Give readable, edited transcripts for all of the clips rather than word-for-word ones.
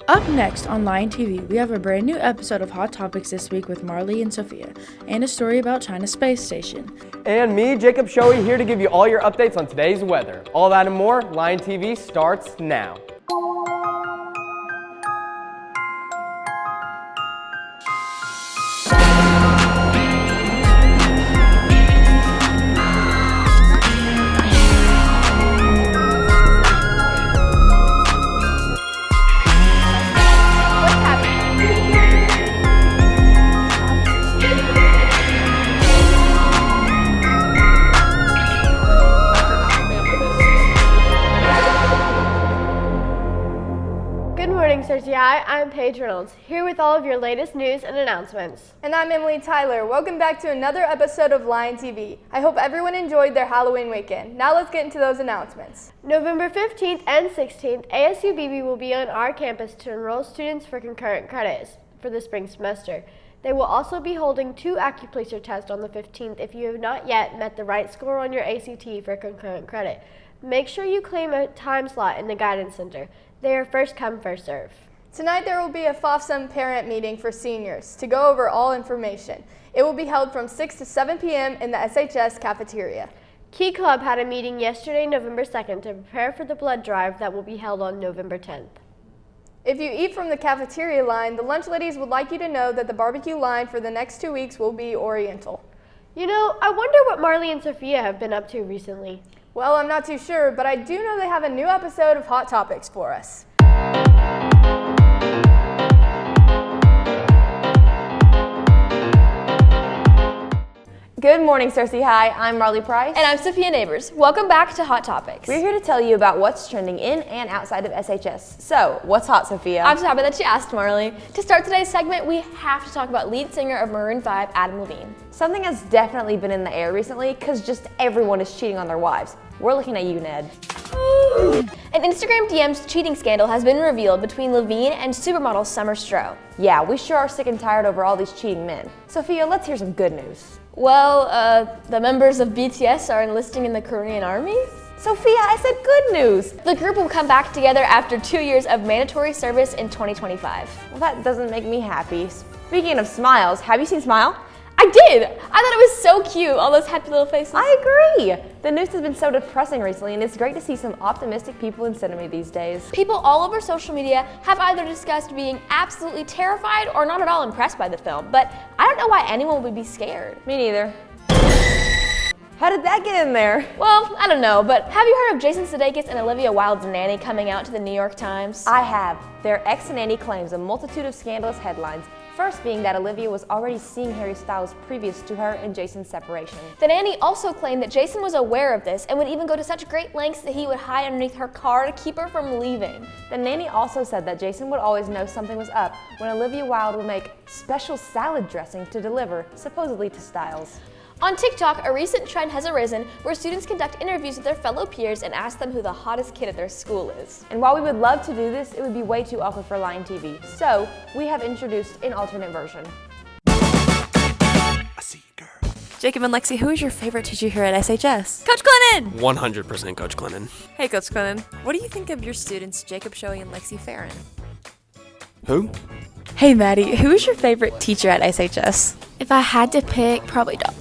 Up next on Lion TV, we have a brand new episode of Hot Topics this week with Marley and Sophia, and a story about China's space station. And me, Jacob Shoei, here to give you all your updates on today's weather. All that and more, Lion TV starts now. Hi, I'm Paige Reynolds, here with all of your latest news and announcements. And I'm Emily Tyler. Welcome back to another episode of Lion TV. I hope everyone enjoyed their Halloween weekend. Now let's get into those announcements. November 15th and 16th, ASUBB will be on our campus to enroll students for concurrent credits for the spring semester. They will also be holding 2 acupuncture tests on the 15th if you have not yet met the right score on your ACT for concurrent credit. Make sure you claim a time slot in the Guidance Center. They are first come, first serve. Tonight there will be a FOFSUM parent meeting for seniors to go over all information. It will be held from 6 to 7 p.m. in the SHS cafeteria. Key Club had a meeting yesterday, November 2nd, to prepare for the blood drive that will be held on November 10th. If you eat from the cafeteria line, the lunch ladies would like you to know that the barbecue line for the next 2 weeks will be Oriental. You know, I wonder what Marley and Sophia have been up to recently. Well, I'm not too sure, but I do know they have a new episode of Hot Topics for us. Good morning, Cersei High. I'm Marley Price. And I'm Sophia Neighbors. Welcome back to Hot Topics. We're here to tell you about what's trending in and outside of SHS. So, what's hot, Sophia? I'm so happy that you asked, Marley. To start today's segment, we have to talk about lead singer of Maroon 5, Adam Levine. Something has definitely been in the air recently because just everyone is cheating on their wives. We're looking at you, Ned. An Instagram DM's cheating scandal has been revealed between Levine and supermodel Summer Stroh. Yeah, we sure are sick and tired over all these cheating men. Sophia, let's hear some good news. Well, the members of BTS are enlisting in the Korean army. Sophia, I said good news. The group will come back together after 2 years of mandatory service in 2025. Well, that doesn't make me happy. Speaking of smiles, have you seen Smile? I did! I thought it was so cute, all those happy little faces. I agree! The news has been so depressing recently, and it's great to see some optimistic people in cinema these days. People all over social media have either discussed being absolutely terrified or not at all impressed by the film, but I don't know why anyone would be scared. Me neither. How did that get in there? Well, I don't know, but have you heard of Jason Sudeikis and Olivia Wilde's nanny coming out to the New York Times? I have. Their ex-nanny claims a multitude of scandalous headlines. First being that Olivia was already seeing Harry Styles previous to her and Jason's separation. The nanny also claimed that Jason was aware of this and would even go to such great lengths that he would hide underneath her car to keep her from leaving. The nanny also said that Jason would always know something was up when Olivia Wilde would make special salad dressing to deliver, supposedly to Styles. On TikTok, a recent trend has arisen where students conduct interviews with their fellow peers and ask them who the hottest kid at their school is. And while we would love to do this, it would be way too awkward for Lion TV. So, we have introduced an alternate version. I see you, girl. Jacob and Lexi, who is your favorite teacher here at SHS? Coach Glennon! 100% Coach Glennon. Hey, Coach Glennon. What do you think of your students, Jacob Shoei and Lexi Farron? Who? Hey, Maddie, who is your favorite teacher at SHS? If I had to pick, probably Doc.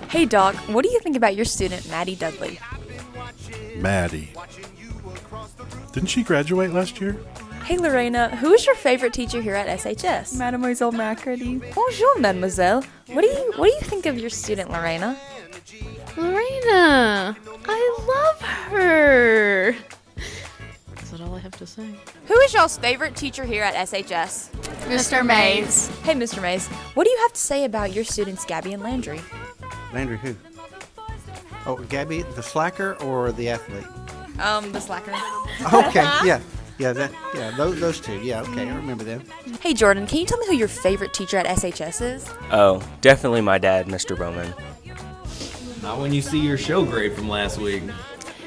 Hey, Doc, what do you think about your student, Maddie Dudley? Maddie. Didn't she graduate last year? Hey, Lorena, who is your favorite teacher here at SHS? Mademoiselle Macready. Bonjour, mademoiselle. What do you think of your student, Lorena? Lorena, I love her. Is that all I have to say? Who is y'all's favorite teacher here at SHS? Mr. Mays. Hey, Mr. Mays, what do you have to say about your students, Gabby and Landry? Landry who? Oh, Gabby, the slacker or the athlete? The slacker. Okay, those two. Yeah, okay, I remember them. Hey, Jordan, can you tell me who your favorite teacher at SHS is? Oh, definitely my dad, Mr. Bowman. Not when you see your show grade from last week.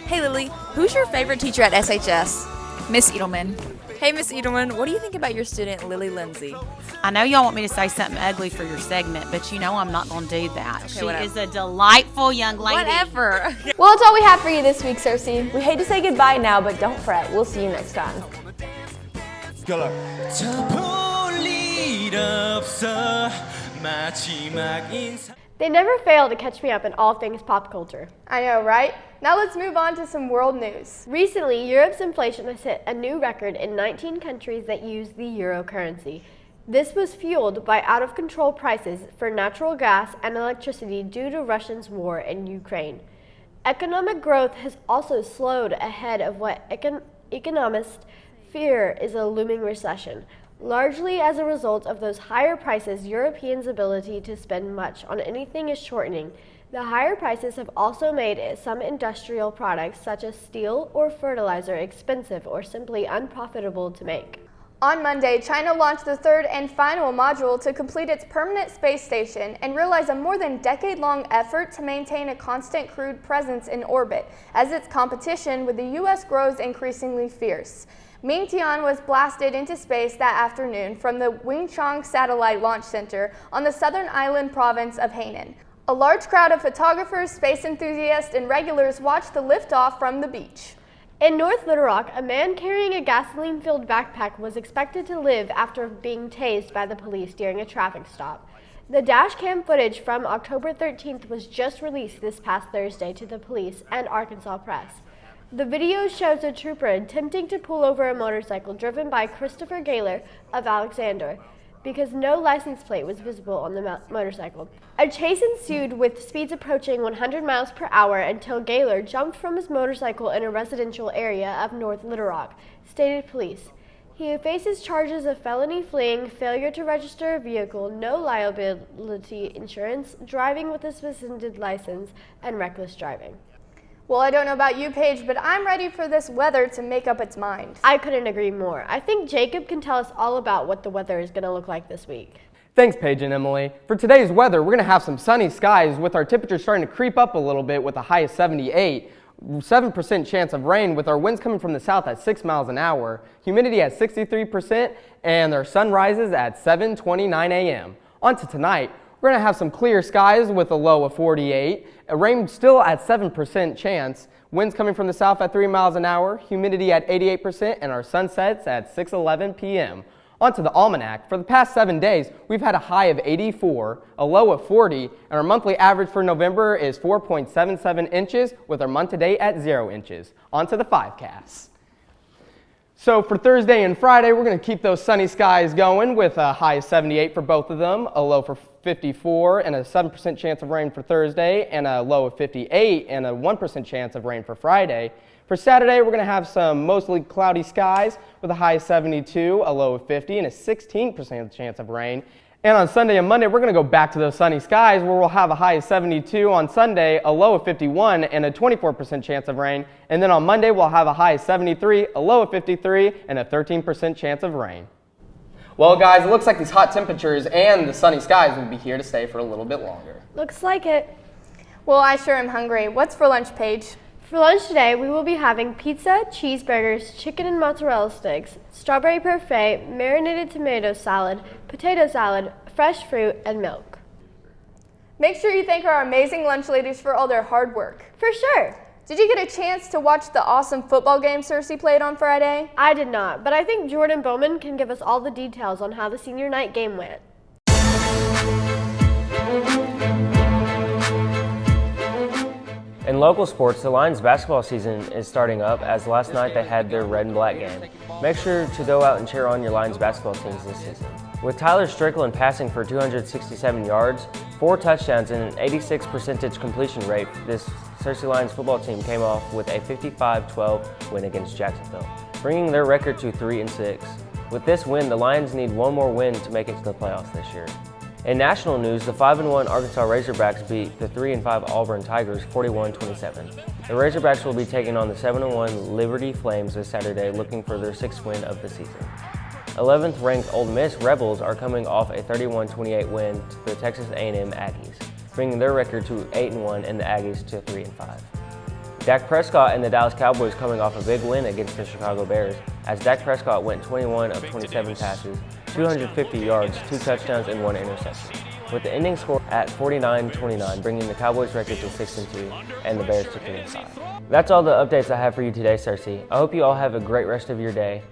Hey, Lily, who's your favorite teacher at SHS? Miss Edelman. Hey, Miss Edelman, what do you think about your student, Lily Lindsay? I know y'all want me to say something ugly for your segment, but you know I'm not going to do that. Okay, she whatever. is a delightful young lady. Whatever. Well, that's all we have for you this week, Cersei. We hate to say goodbye now, but don't fret. We'll see you next time. Good luck. They never fail to catch me up in all things pop culture. I know, right? Now let's move on to some world news. Recently, Europe's inflation has hit a new record in 19 countries that use the euro currency. This was fueled by out-of-control prices for natural gas and electricity due to Russia's war in Ukraine. Economic growth has also slowed ahead of what economists fear is a looming recession. Largely as a result of those higher prices, Europeans' ability to spend much on anything is shortening. The higher prices have also made some industrial products such as steel or fertilizer expensive or simply unprofitable to make. On Monday, China launched the third and final module to complete its permanent space station and realize a more than decade-long effort to maintain a constant crewed presence in orbit as its competition with the U.S. grows increasingly fierce. Mingtian was blasted into space that afternoon from the Wingchang Satellite Launch Center on the southern island province of Hainan. A large crowd of photographers, space enthusiasts, and regulars watched the liftoff from the beach. In North Little Rock, a man carrying a gasoline-filled backpack was expected to live after being tased by the police during a traffic stop. The dash cam footage from October 13th was just released this past Thursday to the police and Arkansas press. The video shows a trooper attempting to pull over a motorcycle driven by Christopher Gaylor of Alexander because no license plate was visible on the motorcycle. A chase ensued with speeds approaching 100 miles per hour until Gaylor jumped from his motorcycle in a residential area of North Little Rock, stated police. He faces charges of felony fleeing, failure to register a vehicle, no liability insurance, driving with a suspended license, and reckless driving. Well, I don't know about you, Paige, but I'm ready for this weather to make up its mind. I couldn't agree more. I think Jacob can tell us all about what the weather is going to look like this week. Thanks, Paige and Emily. For today's weather, we're going to have some sunny skies with our temperatures starting to creep up a little bit with a high of 78. 7% chance of rain with our winds coming from the south at 6 miles an hour. Humidity at 63% and our sun rises at 7:29 a.m. On to tonight. We're going to have some clear skies with a low of 48, a rain still at 7% chance, winds coming from the south at 3 miles an hour, humidity at 88%, and our sun sets at 6:11 p.m. On to the almanac. For the past 7 days, we've had a high of 84, a low of 40, and our monthly average for November is 4.77 inches with our month to date at 0 inches. On to the 5-casts. So for Thursday and Friday, we're going to keep those sunny skies going with a high of 78 for both of them, a low for 54 and a 7% chance of rain for Thursday, and a low of 58 and a 1% chance of rain for Friday. For Saturday, we're going to have some mostly cloudy skies with a high of 72, a low of 50, and a 16% chance of rain. And on Sunday and Monday, we're going to go back to those sunny skies where we'll have a high of 72 on Sunday, a low of 51, and a 24% chance of rain. And then on Monday, we'll have a high of 73, a low of 53, and a 13% chance of rain. Well, guys, it looks like these hot temperatures and the sunny skies will be here to stay for a little bit longer. Looks like it. Well, I sure am hungry. What's for lunch, Paige? For lunch today, we will be having pizza, cheeseburgers, chicken and mozzarella sticks, strawberry parfait, marinated tomato salad, potato salad, fresh fruit, and milk. Make sure you thank our amazing lunch ladies for all their hard work. For sure. Did you get a chance to watch the awesome football game Cersei played on Friday? I did not, but I think Jordan Bowman can give us all the details on how the senior night game went. In local sports, the Lions basketball season is starting up as last night they had their red and black game. Make sure to go out and cheer on your Lions basketball teams this season. With Tyler Strickland passing for 267 yards, 4 touchdowns, and an 86% completion rate, this Cersei Lions football team came off with a 55-12 win against Jacksonville, bringing their record to 3-6. With this win, the Lions need one more win to make it to the playoffs this year. In national news, the 5-1 Arkansas Razorbacks beat the 3-5 Auburn Tigers 41-27. The Razorbacks will be taking on the 7-1 Liberty Flames this Saturday, looking for their 6th win of the season. 11th ranked Ole Miss Rebels are coming off a 31-28 win to the Texas A&M Aggies, bringing their record to 8-1 and the Aggies to 3-5. Dak Prescott and the Dallas Cowboys coming off a big win against the Chicago Bears, as Dak Prescott went 21 of 27 passes, 250 yards, 2 touchdowns, and 1 interception, with the ending score at 49-29, bringing the Cowboys record to 6-2 and the Bears to 3-5. That's all the updates I have for you today, Cersei. I hope you all have a great rest of your day.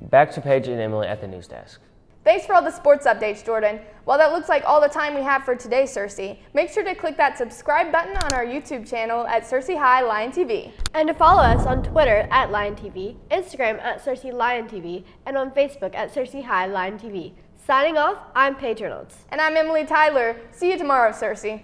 Back to Paige and Emily at the news desk. Thanks for all the sports updates, Jordan. While that looks like all the time we have for today, Cersei, make sure to click that subscribe button on our YouTube channel at Cersei High Lion TV. And to follow us on Twitter at Lion TV, Instagram at Cersei Lion TV, and on Facebook at Cersei High Lion TV. Signing off, I'm Paige Reynolds. And I'm Emily Tyler. See you tomorrow, Cersei.